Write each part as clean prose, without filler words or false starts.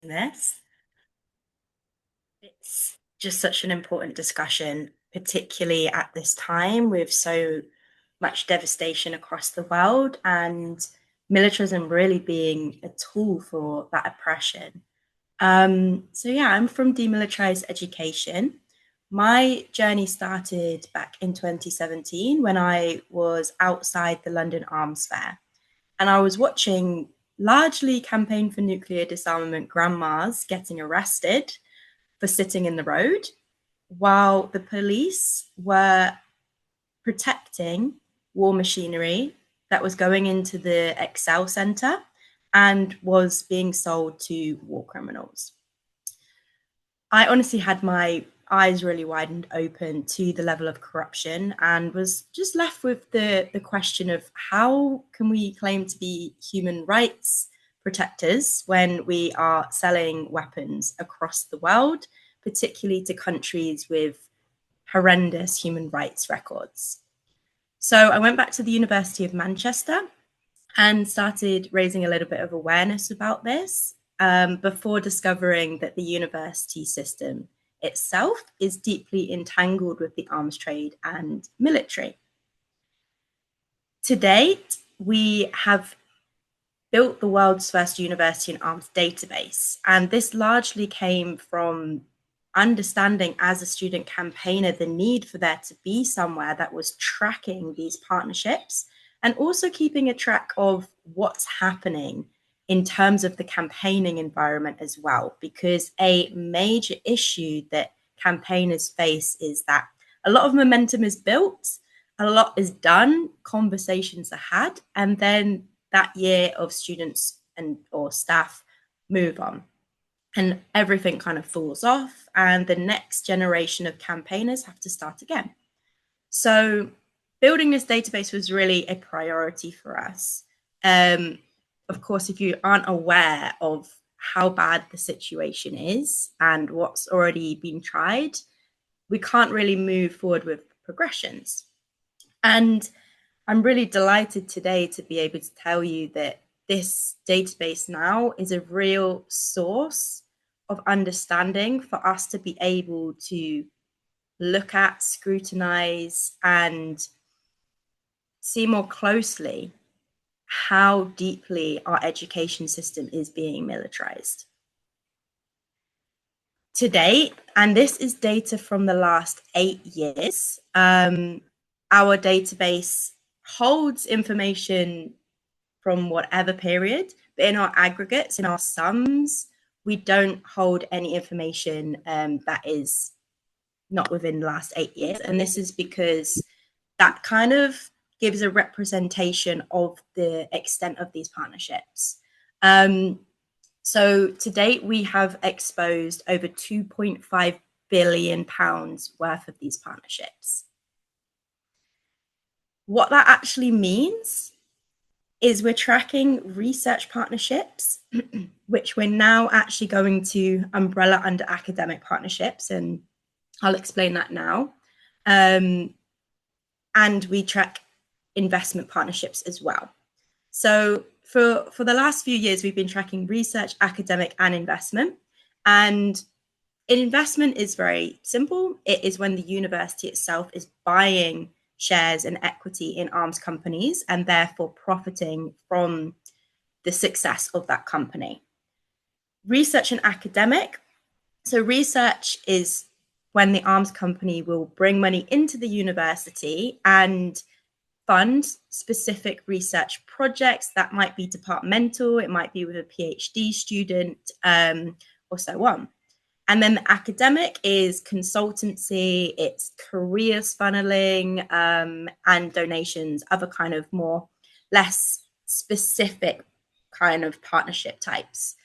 this. It's just such an important discussion, particularly at this time with so much devastation across the world and militarism really being a tool for that oppression. So I'm from Demilitarise Education. My journey started back in 2017 when I was outside the London Arms Fair and I was watching largely campaign for nuclear disarmament grandmas getting arrested for sitting in the road while the police were protecting war machinery that was going into the Excel Centre and was being sold to war criminals. I honestly had my eyes really widened open to the level of corruption and was just left with the question of how can we claim to be human rights protectors when we are selling weapons across the world, particularly to countries with horrendous human rights records. So I went back to the University of Manchester and started raising a little bit of awareness about this before discovering that the university system itself is deeply entangled with the arms trade and military. To date, we have built the world's first university and arms database, and this largely came from understanding as a student campaigner the need for there to be somewhere that was tracking these partnerships and also keeping a track of what's happening in terms of the campaigning environment as well. Because a major issue that campaigners face is that a lot of momentum is built, a lot is done, conversations are had, and then that year of students and or staff move on and everything kind of falls off and the next generation of campaigners have to start again. So building this database was really a priority for us. Of course, if you aren't aware of how bad the situation is and what's already been tried, we can't really move forward with progressions. And I'm really delighted today to be able to tell you that this database now is a real source of understanding for us to be able to look at, scrutinize, and see more closely how deeply our education system is being militarized. To date, and this is data from the last 8 years, our database holds information from whatever period, but in our aggregates, in our sums, we don't hold any information that is not within the last 8 years. And this is because that kind of gives a representation of the extent of these partnerships. So to date, we have exposed over £2.5 billion worth of these partnerships. What that actually means is we're tracking research partnerships, which we're now actually going to umbrella under academic partnerships, and I'll explain that now. And we track investment partnerships as well. So for the last few years, we've been tracking research, academic, and investment. And investment is very simple. It is when the university itself is buying shares and equity in arms companies and therefore profiting from the success of that company. Research and academic. So research is when the arms company will bring money into the university and fund specific research projects that might be departmental, it might be with a PhD student, or so on. And then the academic is consultancy, it's careers funneling, and donations, other kind of more less specific kind of partnership types.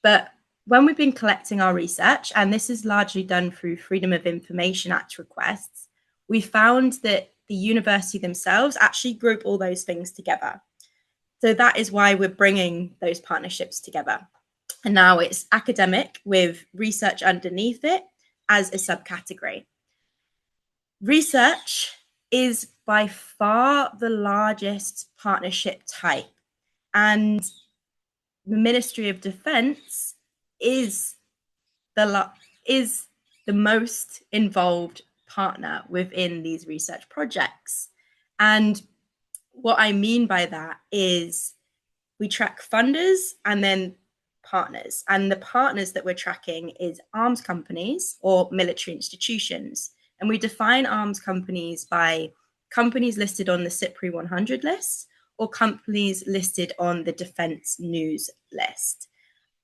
But when we've been collecting our research, and this is largely done through Freedom of Information Act requests, we found that the university themselves actually group all those things together. So that is why we're bringing those partnerships together. And now it's academic with research underneath it as a subcategory. Research is by far the largest partnership type. And the Ministry of Defence is is the most involved partner within these research projects. And what I mean by that is we track funders and then partners. And the partners that we're tracking is arms companies or military institutions. And we define arms companies by companies listed on the SIPRI 100 list or companies listed on the Defense News list.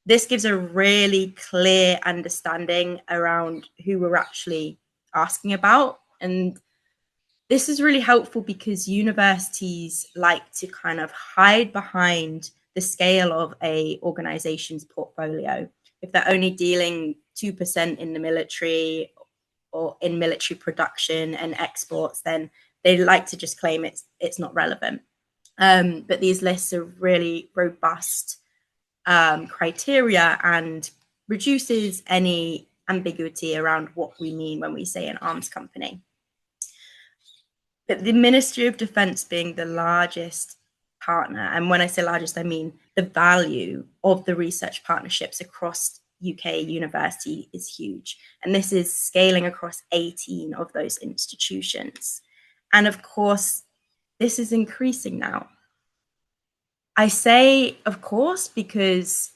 This gives a really clear understanding around who we're actually asking about. And this is really helpful because universities like to kind of hide behind the scale of a organization's portfolio. If they're only dealing 2% in the military or in military production and exports, then they like to just claim it's not relevant. But these lists are really robust criteria and reduces any ambiguity around what we mean when we say an arms company. But the Ministry of Defence being the largest partner, and when I say largest, I mean the value of the research partnerships across UK university is huge. And this is scaling across 18 of those institutions. And of course, this is increasing now. I say, of course, because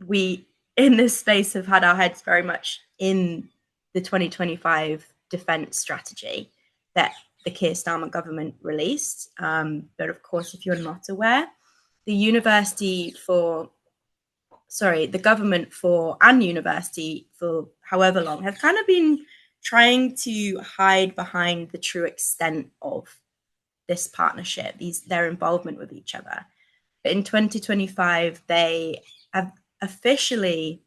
we in this space have had our heads very much in the 2025 defence strategy that the Keir Starmer government released. But of course, if you're not aware, the government for and university for however long have kind of been trying to hide behind the true extent of this partnership, their involvement with each other. But in 2025, they have officially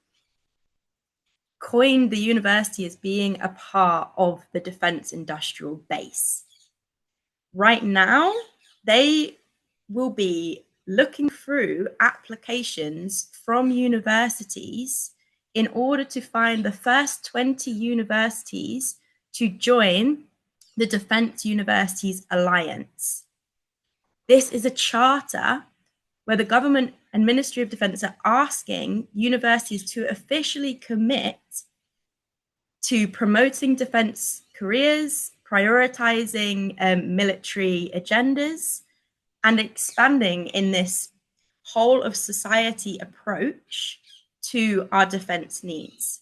coined the university as being a part of the defense industrial base. Right now, they will be looking through applications from universities in order to find the first 20 universities to join the Defence Universities Alliance. This is a charter where the government and Ministry of Defence are asking universities to officially commit to promoting defence careers, prioritizing military agendas, and expanding in this whole of society approach to our defence needs.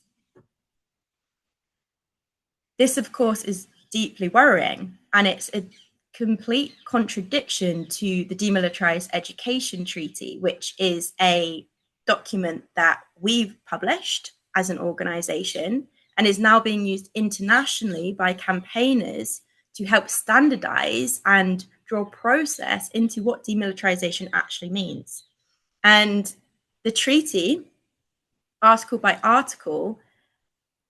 This, of course, is deeply worrying, and it's a complete contradiction to the Demilitarised Education Treaty, which is a document that we've published as an organisation and is now being used internationally by campaigners to help standardise and draw process into what demilitarisation actually means. And the treaty, article by article,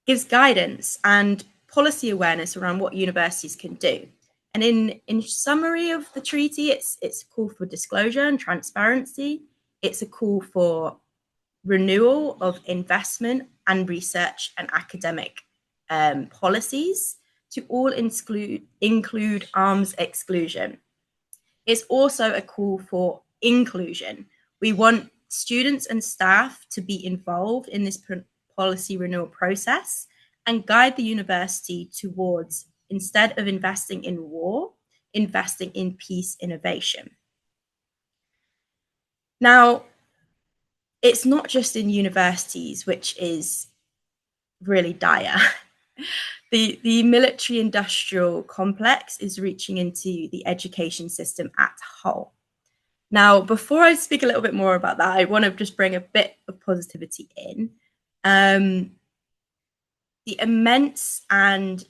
gives guidance and policy awareness around what universities can do. And in summary of the treaty, it's a call for disclosure and transparency. It's a call for renewal of investment and research and academic policies to all include arms exclusion. It's also a call for inclusion. We want students and staff to be involved in this policy renewal process and guide the university towards, instead of investing in war, investing in peace innovation. Now, it's not just in universities, which is really dire. The military industrial complex is reaching into the education system as a whole. Now, before I speak a little bit more about that, I want to just bring a bit of positivity in. The immense and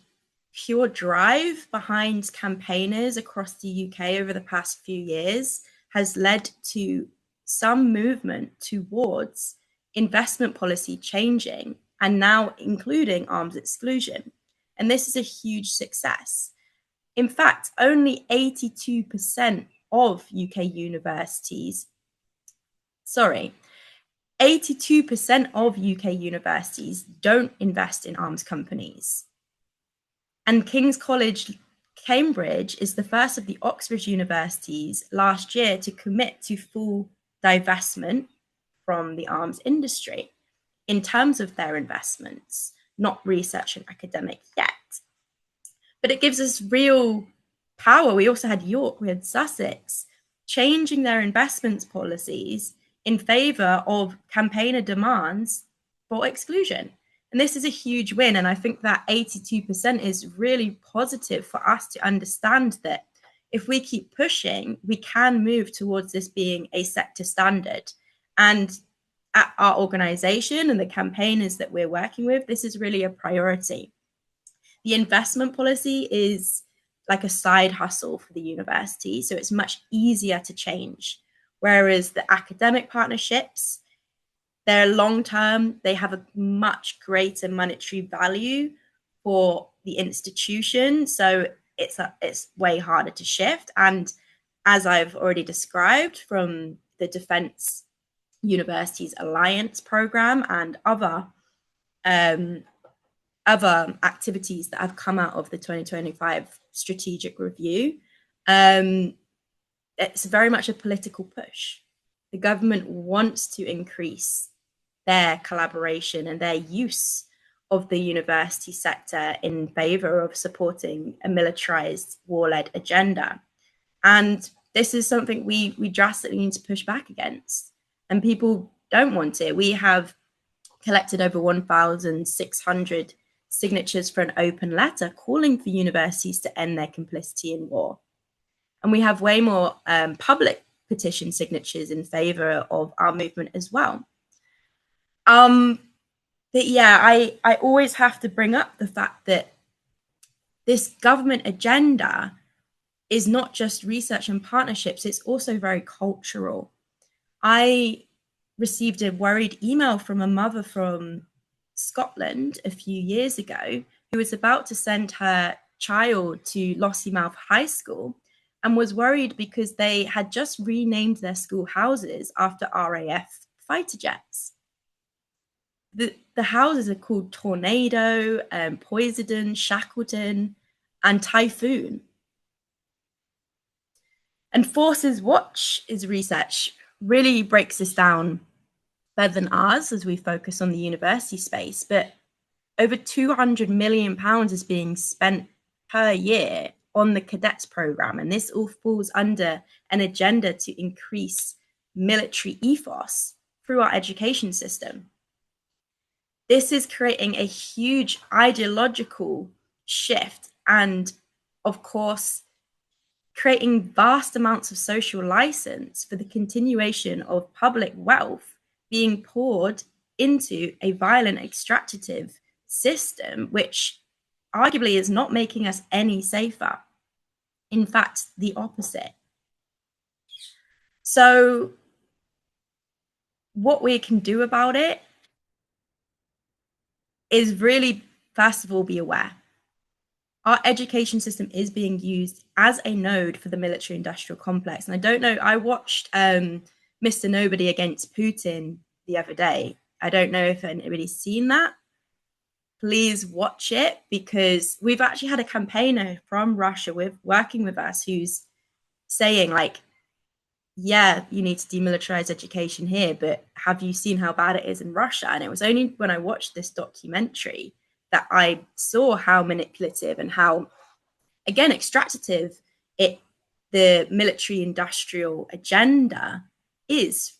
pure drive behind campaigners across the UK over the past few years has led to some movement towards investment policy changing and now including arms exclusion. And this is a huge success. In fact, only 82% of UK universities, 82% of UK universities don't invest in arms companies. And King's College, Cambridge is the first of the Oxford universities last year to commit to full divestment from the arms industry. in terms of their investments, not research and academic yet. But it gives us real power. We also had York, we had Sussex, changing their investments policies in favour of campaigner demands for exclusion. And this is a huge win. And I think that 82% is really positive for us to understand that if we keep pushing, we can move towards this being a sector standard. And at our organisation and the campaigners that we're working with, this is really a priority. The investment policy is like a side hustle for the university, so it's much easier to change. Whereas the academic partnerships, they're long term, they have a much greater monetary value for the institution, so it's way harder to shift. And as I've already described from the Defence Universities Alliance program and other activities that have come out of the 2025 strategic review, it's very much a political push. The government wants to increase their collaboration and their use of the university sector in favour of supporting a militarised, war-led agenda. And this is something we drastically need to push back against. And people don't want it. We have collected over 1,600 signatures for an open letter calling for universities to end their complicity in war. And we have way more public petition signatures in favour of our movement as well. But yeah, I always have to bring up the fact that this government agenda is not just research and partnerships, it's also very cultural. I received a worried email from a mother from Scotland a few years ago who was about to send her child to Lossiemouth High School and was worried because they had just renamed their school houses after RAF fighter jets. The houses are called Tornado, Poseidon, Shackleton, and Typhoon. And Forces Watch's research really breaks this down better than ours as we focus on the university space. But over £200 million is being spent per year on the cadets program. And this all falls under an agenda to increase military ethos through our education system. This is creating a huge ideological shift and, of course, creating vast amounts of social license for the continuation of public wealth being poured into a violent extractive system, which arguably is not making us any safer. In fact, the opposite. So what we can do about it is really, first of all, be aware. Our education system is being used as a node for the military industrial complex. And I don't know, I watched Mr. Nobody Against Putin the other day. I don't know if anybody's seen that. Please watch it, because we've actually had a campaigner from Russia working with us who's saying, like, yeah, you need to demilitarize education here, but have you seen how bad it is in Russia? And it was only when I watched this documentary that I saw how manipulative and how, again, extractive the military industrial agenda is,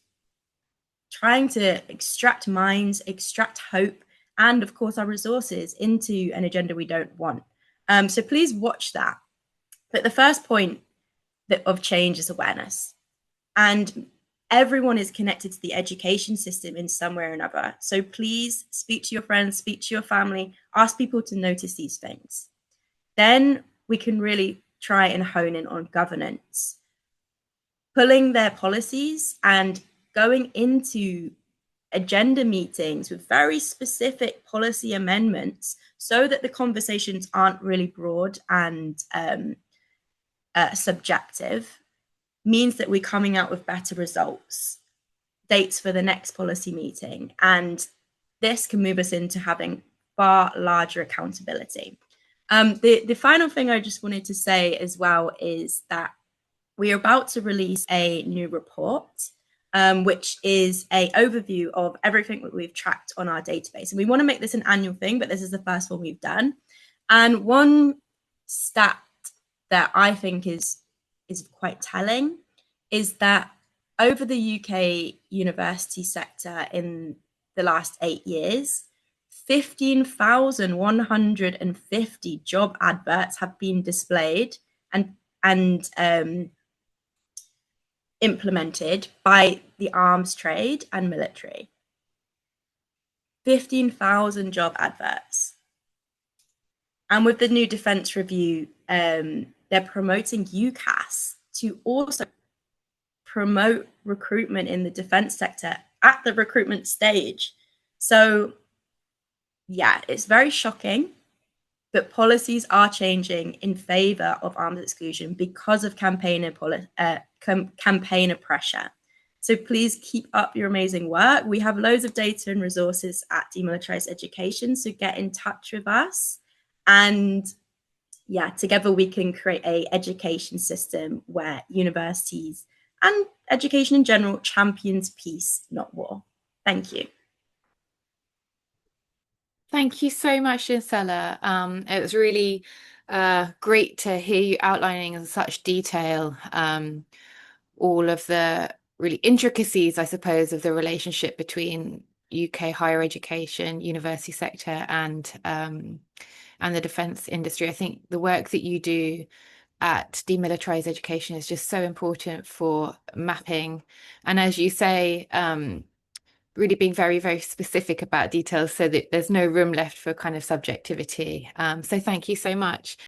trying to extract minds, extract hope, and of course our resources into an agenda we don't want. So please watch that. But the first point of change is awareness. And everyone is connected to the education system in some way or another. So please speak to your friends, speak to your family, ask people to notice these things. Then we can really try and hone in on governance, pulling their policies and going into agenda meetings with very specific policy amendments so that the conversations aren't really broad and subjective, means that we're coming out with better results, dates for the next policy meeting. And this can move us into having far larger accountability. The final thing I just wanted to say as well is that we are about to release a new report which is a overview of everything that we've tracked on our database. And we want to make this an annual thing, but this is the first one we've done. And one stat that I think is quite telling is that over the UK university sector in the last 8 years, 15,150 job adverts have been displayed and implemented by the arms trade and military. 15,000 job adverts. And with the new defense review, they're promoting UCAS to also promote recruitment in the defense sector at the recruitment stage. So yeah, it's very shocking, but policies are changing in favor of arms exclusion because of campaigner pressure. So please keep up your amazing work. We have loads of data and resources at Demilitarise Education, so get in touch with us. And yeah, together we can create an education system where universities and education in general champions peace, not war. Thank you. Thank you so much, Jinsella. It was really great to hear you outlining in such detail all of the really intricacies, I suppose, of the relationship between UK higher education, university sector, and the defence industry. I think the work that you do at Demilitarise Education is just so important for mapping, and as you say, really being very, very specific about details so that there's no room left for kind of subjectivity. So thank you so much.